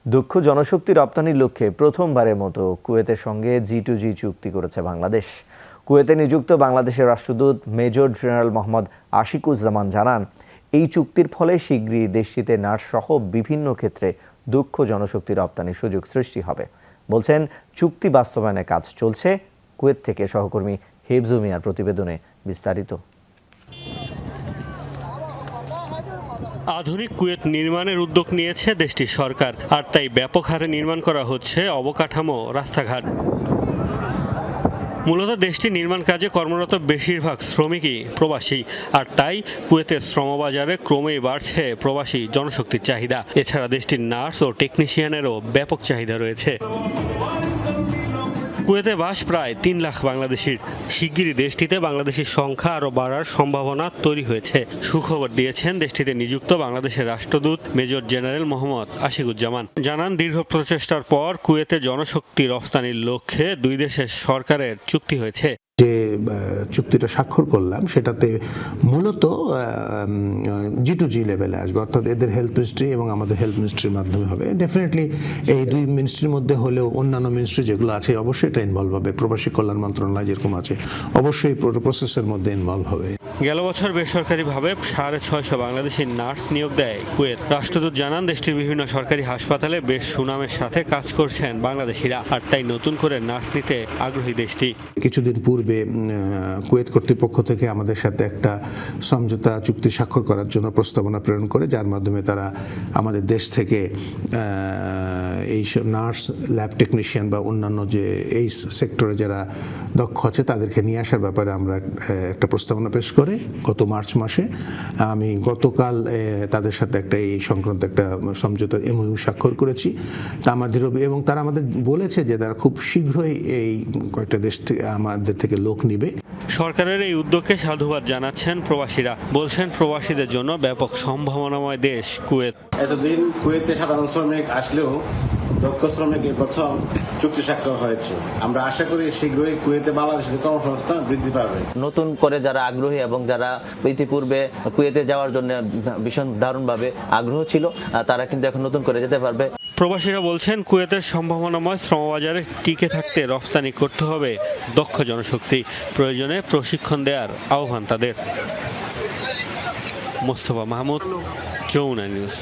দক্ষ জনশক্তি রপ্তানির লক্ষ্যে প্রথমবারের মতো কুয়েতের সঙ্গে G2G চুক্তি করেছে বাংলাদেশ। কুয়েতে নিযুক্ত বাংলাদেশের রাষ্ট্রদূত মেজর জেনারেল মোহাম্মদ আশিকুজ্জামান জানান, এই চুক্তির ফলে শিগগিরই দেশটিতে নার্সসহ বিভিন্ন ক্ষেত্রে দক্ষ জনশক্তি রপ্তানির সুযোগ সৃষ্টি হবে। বলছেন, চুক্তি বাস্তবায়নে কাজ চলছে। কুয়েত থেকে সহকর্মী হেফজু মিয়ার প্রতিবেদনে বিস্তারিত। আধুনিক কুয়েত নির্মাণের উদ্যোগ নিয়েছে দেশটির সরকার, আর তাই ব্যাপক হারে নির্মাণ করা হচ্ছে অবকাঠামো, রাস্তাঘাট। মূলত দেশটির নির্মাণ কাজে কর্মরত বেশিরভাগ শ্রমিকই প্রবাসী, আর তাই কুয়েতের শ্রমবাজারে ক্রমেই বাড়ছে প্রবাসী জনশক্তির চাহিদা। এছাড়া দেশটির নার্স ও টেকনিশিয়ানেরও ব্যাপক চাহিদা রয়েছে। কুয়েতে বাস প্রায় 3 লাখ বাংলাদেশির। শিগগিরই দেশটিতে বাংলাদেশির সংখ্যা আরও বাড়ার সম্ভাবনা তৈরি হয়েছে। সুখবর দিয়েছেন দেশটিতে নিযুক্ত বাংলাদেশের রাষ্ট্রদূত মেজর জেনারেল মোহাম্মদ আশিকুজ্জামান। জানান, দীর্ঘ প্রচেষ্টার পর কুয়েতে জনশক্তি রফতানির লক্ষ্যে দুই দেশের সরকারের চুক্তি হয়েছে। যে চুক্তিটা স্বাক্ষর করলাম সেটাতে মূলত G2G লেভেলে আসবে, অর্থাৎ এদের হেলথ মিনিস্ট্রি এবং আমাদের হেলথ মিনিস্ট্রির মাধ্যমে হবে। ডেফিনেটলি এই দুই মিনিস্ট্রির মধ্যে হলেও অন্যান্য মিনিস্ট্রি যেগুলো আছে অবশ্যই এটা ইনভলভ হবে। প্রবাসী কল্যাণ মন্ত্রণালয় যেরকম আছে অবশ্যই প্রসেসের মধ্যে ইনভলভ হবে। গেল বছর বেসরকারিভাবে 650 বাংলাদেশি নার্স নিয়োগ দেয় কুয়েত। রাষ্ট্রদূত জানান, দেশটির বিভিন্ন সরকারি হাসপাতালে বেশ সুনামের সাথে কাজ করছেন বাংলাদেশিরা, আর তাই নতুন করে নার্স নিতে আগ্রহী দেশটি। কিছুদিন পূর্বে কুয়েত কর্তৃপক্ষ থেকে আমাদের সাথে একটা সমঝোতা চুক্তি স্বাক্ষর করার জন্য প্রস্তাবনা প্রেরণ করে, যার মাধ্যমে তারা আমাদের দেশ থেকে এই নার্স, ল্যাব টেকনিশিয়ান বা অন্যান্য যে এই সেক্টরে যারা দক্ষ আছে তাদেরকে নিয়ে আসার ব্যাপারে আমরা একটা প্রস্তাবনা পেশ করে গত মার্চ মাসে আমি গতকাল তাদের সাথে একটা এই সংক্রান্ত একটা সমঝোতা MOU স্বাক্ষর করেছি। তা আমাদের এবং তারা আমাদের বলেছে যে তারা খুব শীঘ্রই এই কয়েকটা দেশ থেকে আমাদের থেকে লোক নিবে। সরকারের এই উদ্যোগকে সাধুবাদ জানাচ্ছেন প্রবাসীরা। বলছেন, প্রবাসীদের জন্য ব্যাপক সম্ভাবনাময় দেশ কুয়েত। এতদিন কুয়েতে সাধারণ শ্রমিক আসলেও দক্ষ শ্রমিকের প্রথম চুক্তি স্বাক্ষর হয়েছে। আমরা আশা করি শীঘ্রই কুয়েতে বাংলাদেশের কর্মসংস্থান বৃদ্ধি পাবে। নতুন করে যারা আগ্রহী এবং যারা ইতিপূর্বে কুয়েতে যাওয়ার জন্য ভীষণ দারুণভাবে আগ্রহ ছিল, তারা কিন্তু এখন নতুন করে যেতে পারবে। প্রবাসীরা বলছেন, কুয়েতের সম্ভাবনাময় শ্রমবাজারে টিকে থাকতে রফতানি করতে হবে দক্ষ জনশক্তি। প্রয়োজনে প্রশিক্ষণ দেওয়ার আহ্বান তাদের। মোস্তফা মাহমুদ, যমুনা নিউজ।